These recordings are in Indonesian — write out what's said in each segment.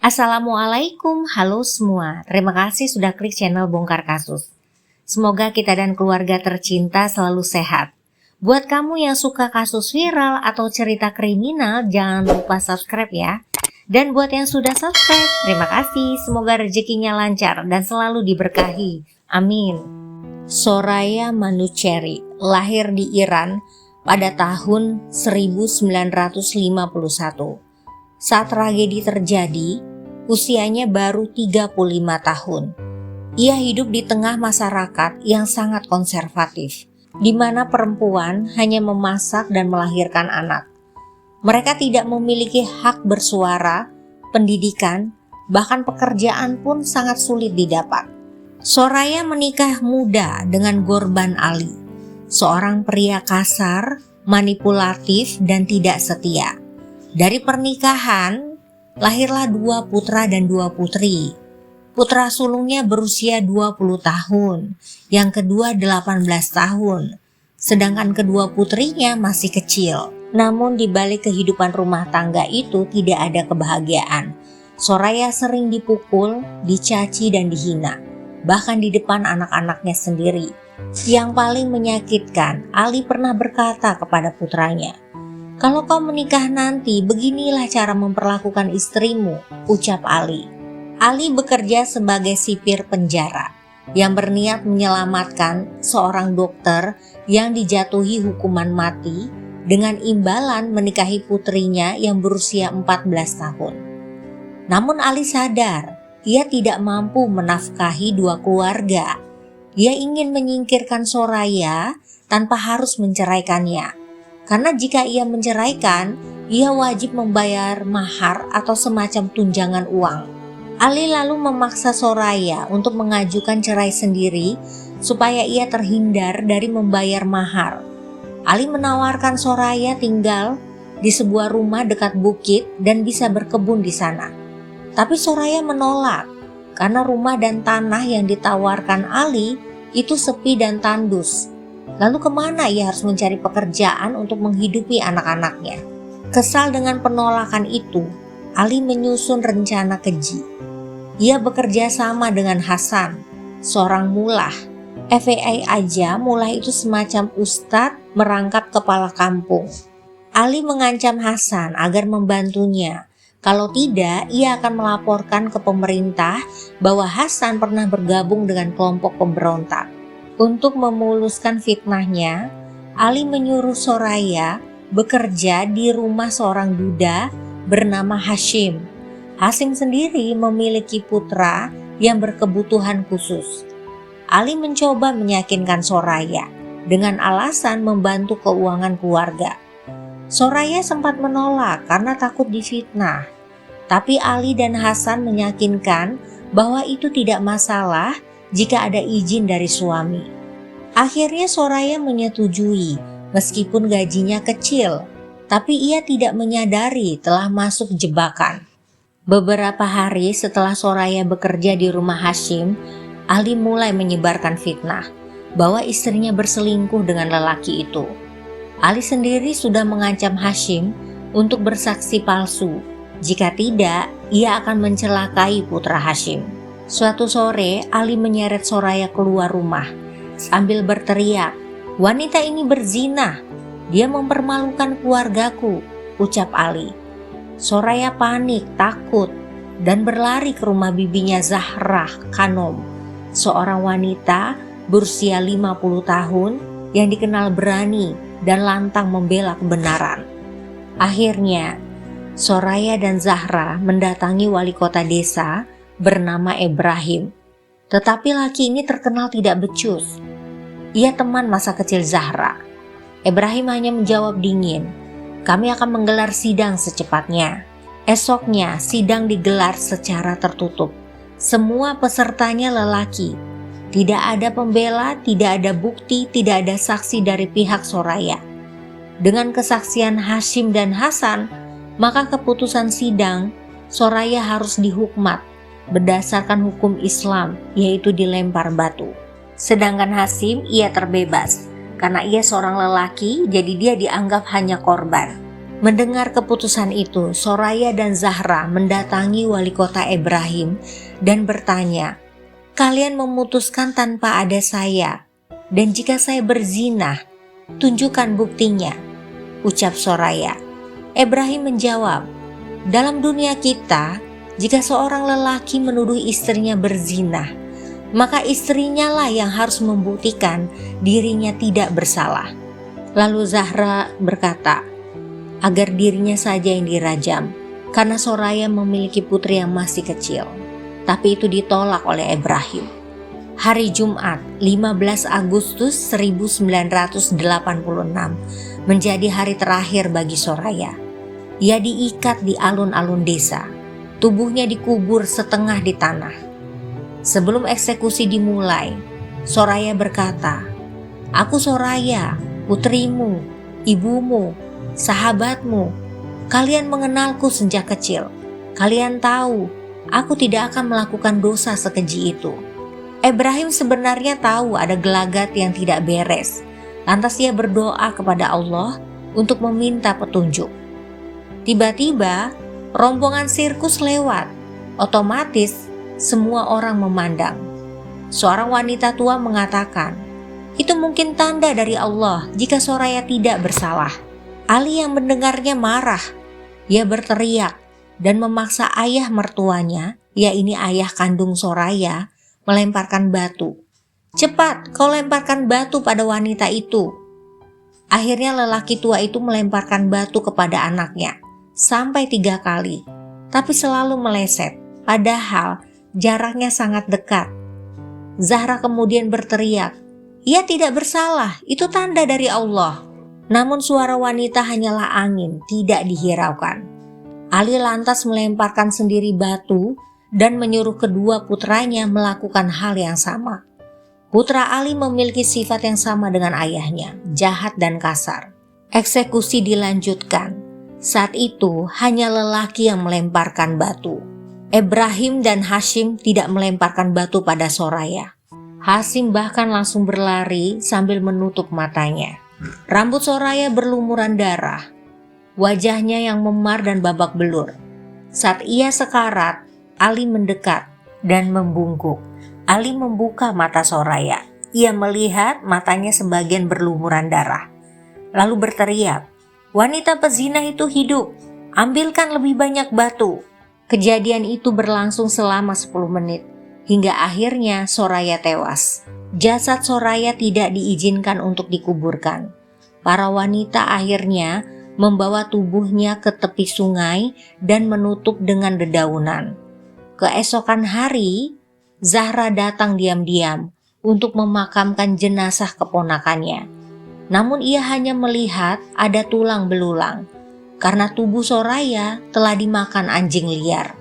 Assalamualaikum, halo semua. Terima kasih sudah klik channel Bongkar Kasus. Semoga kita dan keluarga tercinta selalu sehat. Buat kamu yang suka kasus viral atau cerita kriminal, jangan lupa subscribe ya. Dan buat yang sudah subscribe, terima kasih. Semoga rezekinya lancar dan selalu diberkahi. Amin. Soraya Manuchehri lahir di Iran pada tahun 1951. Saat tragedi terjadi, usianya baru 35 tahun. Ia hidup di tengah masyarakat yang sangat konservatif, di mana perempuan hanya memasak dan melahirkan anak. Mereka tidak memiliki hak bersuara, pendidikan, bahkan pekerjaan pun sangat sulit didapat. Soraya menikah muda dengan Ghorban Ali, seorang pria kasar, manipulatif, dan tidak setia. Dari pernikahan, lahirlah 2 putra dan 2 putri. Putra sulungnya berusia 20 tahun, yang kedua 18 tahun, sedangkan kedua putrinya masih kecil. Namun di balik kehidupan rumah tangga itu tidak ada kebahagiaan. Soraya sering dipukul, dicaci, dan dihina, bahkan di depan anak-anaknya sendiri. Yang paling menyakitkan, Ali pernah berkata kepada putranya, "Kalau kau menikah nanti, beginilah cara memperlakukan istrimu," ucap Ali. Ali bekerja sebagai sipir penjara yang berniat menyelamatkan seorang dokter yang dijatuhi hukuman mati dengan imbalan menikahi putrinya yang berusia 14 tahun. Namun Ali sadar, ia tidak mampu menafkahi 2 keluarga. Ia ingin menyingkirkan Soraya tanpa harus menceraikannya. Karena jika ia menceraikan, ia wajib membayar mahar atau semacam tunjangan uang. Ali lalu memaksa Soraya untuk mengajukan cerai sendiri supaya ia terhindar dari membayar mahar. Ali menawarkan Soraya tinggal di sebuah rumah dekat bukit dan bisa berkebun di sana. Tapi Soraya menolak karena rumah dan tanah yang ditawarkan Ali itu sepi dan tandus. Lalu kemana ia harus mencari pekerjaan untuk menghidupi anak-anaknya? Kesal dengan penolakan itu, Ali menyusun rencana keji. Ia bekerja sama dengan Hasan, seorang mullah. FYI aja, mullah itu semacam ustadz merangkap kepala kampung. Ali mengancam Hasan agar membantunya. Kalau tidak, ia akan melaporkan ke pemerintah bahwa Hasan pernah bergabung dengan kelompok pemberontak. Untuk memuluskan fitnahnya, Ali menyuruh Soraya bekerja di rumah seorang duda bernama Hashim. Hashim sendiri memiliki putra yang berkebutuhan khusus. Ali mencoba meyakinkan Soraya dengan alasan membantu keuangan keluarga. Soraya sempat menolak karena takut difitnah. Tapi Ali dan Hasan meyakinkan bahwa itu tidak masalah jika ada izin dari suami. Akhirnya Soraya menyetujui meskipun gajinya kecil, tapi ia tidak menyadari telah masuk jebakan. Beberapa hari setelah Soraya bekerja di rumah Hashim, Ali mulai menyebarkan fitnah bahwa istrinya berselingkuh dengan lelaki itu. Ali sendiri sudah mengancam Hashim untuk bersaksi palsu. Jika tidak, ia akan mencelakai putra Hashim. Suatu sore, Ali menyeret Soraya keluar rumah sambil berteriak, "Wanita ini berzina, dia mempermalukan keluargaku," ucap Ali. Soraya panik, takut, dan berlari ke rumah bibinya Zahrah Khanom, seorang wanita berusia 50 tahun yang dikenal berani dan lantang membela kebenaran. Akhirnya, Soraya dan Zahrah mendatangi wali kota desa bernama Ibrahim. Tetapi laki ini terkenal tidak becus. Ia teman masa kecil Zahrah. Ibrahim hanya menjawab dingin, "Kami akan menggelar sidang secepatnya." Esoknya sidang digelar secara tertutup. Semua pesertanya lelaki. Tidak ada pembela, tidak ada bukti, tidak ada saksi dari pihak Soraya. Dengan kesaksian Hashim dan Hasan, maka keputusan sidang, Soraya harus dihukmat berdasarkan hukum Islam, yaitu dilempar batu. Sedangkan Hashim ia terbebas karena ia seorang lelaki, jadi dia dianggap hanya korban. Mendengar keputusan itu, Soraya dan Zahra mendatangi wali kota Ibrahim dan bertanya, "Kalian memutuskan tanpa ada saya, dan jika saya berzina, tunjukkan buktinya," ucap Soraya. Ibrahim menjawab, "Dalam dunia kita, jika seorang lelaki menuduh istrinya berzina, maka istrinya lah yang harus membuktikan dirinya tidak bersalah." Lalu Zahra berkata, agar dirinya saja yang dirajam, karena Soraya memiliki putri yang masih kecil. Tapi itu ditolak oleh Ibrahim. Hari Jumat, 15 Agustus 1986, menjadi hari terakhir bagi Soraya. Ia diikat di alun-alun desa. Tubuhnya dikubur setengah di tanah. Sebelum eksekusi dimulai, Soraya berkata, "Aku Soraya, putrimu, ibumu, sahabatmu. Kalian mengenalku sejak kecil. Kalian tahu, aku tidak akan melakukan dosa sekeji itu." Ibrahim sebenarnya tahu ada gelagat yang tidak beres. Lantas ia berdoa kepada Allah untuk meminta petunjuk. Tiba-tiba, rombongan sirkus lewat. Otomatis, semua orang memandang. Seorang wanita tua mengatakan, "Itu mungkin tanda dari Allah jika Soraya tidak bersalah." Ali yang mendengarnya marah. Ia berteriak dan memaksa ayah mertuanya, yakni ayah kandung Soraya, melemparkan batu. "Cepat, kau lemparkan batu pada wanita itu." Akhirnya lelaki tua itu melemparkan batu kepada anaknya sampai 3 kali, tapi selalu meleset, padahal jaraknya sangat dekat. Zahra kemudian berteriak, "Ia tidak bersalah, itu tanda dari Allah." Namun suara wanita hanyalah angin, tidak dihiraukan. Ali lantas melemparkan sendiri batu dan menyuruh kedua putranya melakukan hal yang sama. Putra Ali memiliki sifat yang sama dengan ayahnya, jahat dan kasar. Eksekusi dilanjutkan. Saat itu hanya lelaki yang melemparkan batu. Ibrahim dan Hashim tidak melemparkan batu pada Soraya. Hashim bahkan langsung berlari sambil menutup matanya. Rambut Soraya berlumuran darah, wajahnya yang memar dan babak belur. Saat ia sekarat, Ali mendekat dan membungkuk. Ali membuka mata Soraya. Ia melihat matanya sebagian berlumuran darah. Lalu berteriak, "Wanita pezina itu hidup, ambilkan lebih banyak batu." Kejadian itu berlangsung selama 10 menit, hingga akhirnya Soraya tewas. Jasad Soraya tidak diizinkan untuk dikuburkan. Para wanita akhirnya membawa tubuhnya ke tepi sungai dan menutup dengan dedaunan. Keesokan hari, Zahra datang diam-diam untuk memakamkan jenazah keponakannya. Namun ia hanya melihat ada tulang belulang, karena tubuh Soraya telah dimakan anjing liar.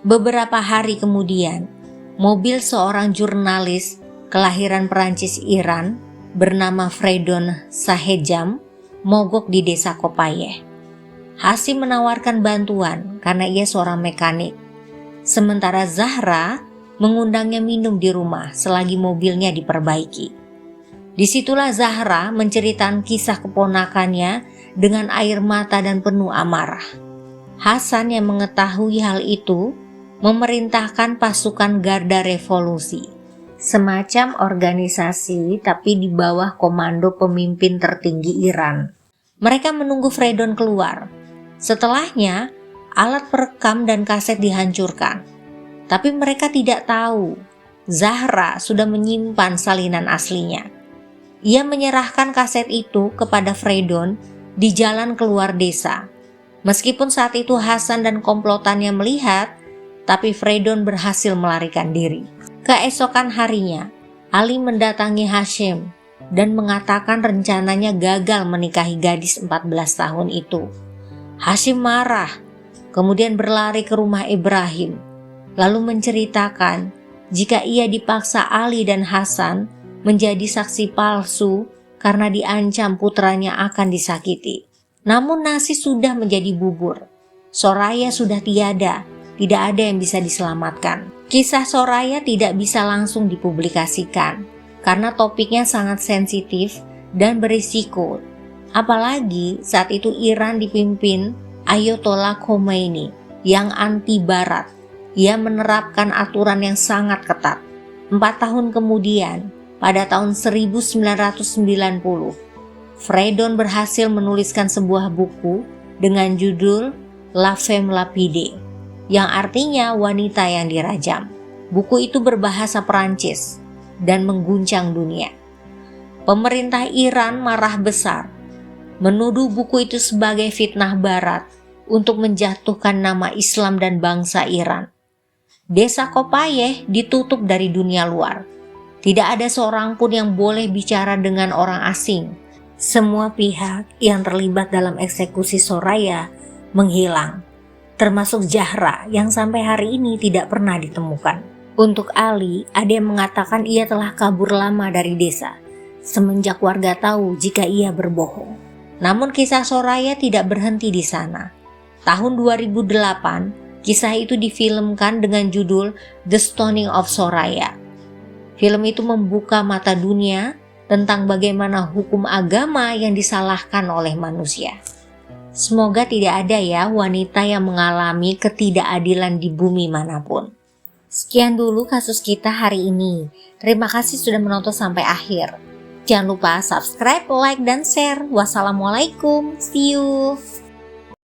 Beberapa hari kemudian, mobil seorang jurnalis kelahiran Perancis Iran bernama Freydon Sahejam mogok di desa Kopayeh. Hashim menawarkan bantuan karena ia seorang mekanik. Sementara Zahra mengundangnya minum di rumah selagi mobilnya diperbaiki. Disitulah Zahra menceritakan kisah keponakannya dengan air mata dan penuh amarah. Hasan yang mengetahui hal itu memerintahkan pasukan Garda Revolusi, semacam organisasi tapi di bawah komando pemimpin tertinggi Iran. Mereka menunggu Freydon keluar. Setelahnya, alat perekam dan kaset dihancurkan. Tapi mereka tidak tahu, Zahra sudah menyimpan salinan aslinya. Ia menyerahkan kaset itu kepada Freydon di jalan keluar desa. Meskipun saat itu Hasan dan komplotannya melihat, tapi Freydon berhasil melarikan diri. Keesokan harinya, Ali mendatangi Hashim dan mengatakan rencananya gagal menikahi gadis 14 tahun itu. Hashim marah, kemudian berlari ke rumah Ibrahim, lalu menceritakan jika ia dipaksa Ali dan Hasan menjadi saksi palsu karena diancam putranya akan disakiti. Namun nasi sudah menjadi bubur. Soraya sudah tiada, tidak ada yang bisa diselamatkan. Kisah Soraya tidak bisa langsung dipublikasikan karena topiknya sangat sensitif dan berisiko. Apalagi saat itu Iran dipimpin Ayatollah Khomeini yang anti barat. Ia menerapkan aturan yang sangat ketat. 4 tahun kemudian, pada tahun 1990, Freydon berhasil menuliskan sebuah buku dengan judul La Femme Lapidée, yang artinya wanita yang dirajam. Buku itu berbahasa Perancis dan mengguncang dunia. Pemerintah Iran marah besar, menuduh buku itu sebagai fitnah barat untuk menjatuhkan nama Islam dan bangsa Iran. Desa Kopayeh ditutup dari dunia luar. Tidak ada seorang pun yang boleh bicara dengan orang asing. Semua pihak yang terlibat dalam eksekusi Soraya menghilang, termasuk Zahra yang sampai hari ini tidak pernah ditemukan. Untuk Ali, ada yang mengatakan ia telah kabur lama dari desa semenjak warga tahu jika ia berbohong. Namun kisah Soraya tidak berhenti di sana. Tahun 2008, kisah itu difilmkan dengan judul The Stoning of Soraya. Film itu membuka mata dunia tentang bagaimana hukum agama yang disalahkan oleh manusia. Semoga tidak ada ya wanita yang mengalami ketidakadilan di bumi manapun. Sekian dulu kasus kita hari ini. Terima kasih sudah menonton sampai akhir. Jangan lupa subscribe, like, dan share. Wassalamualaikum. See you.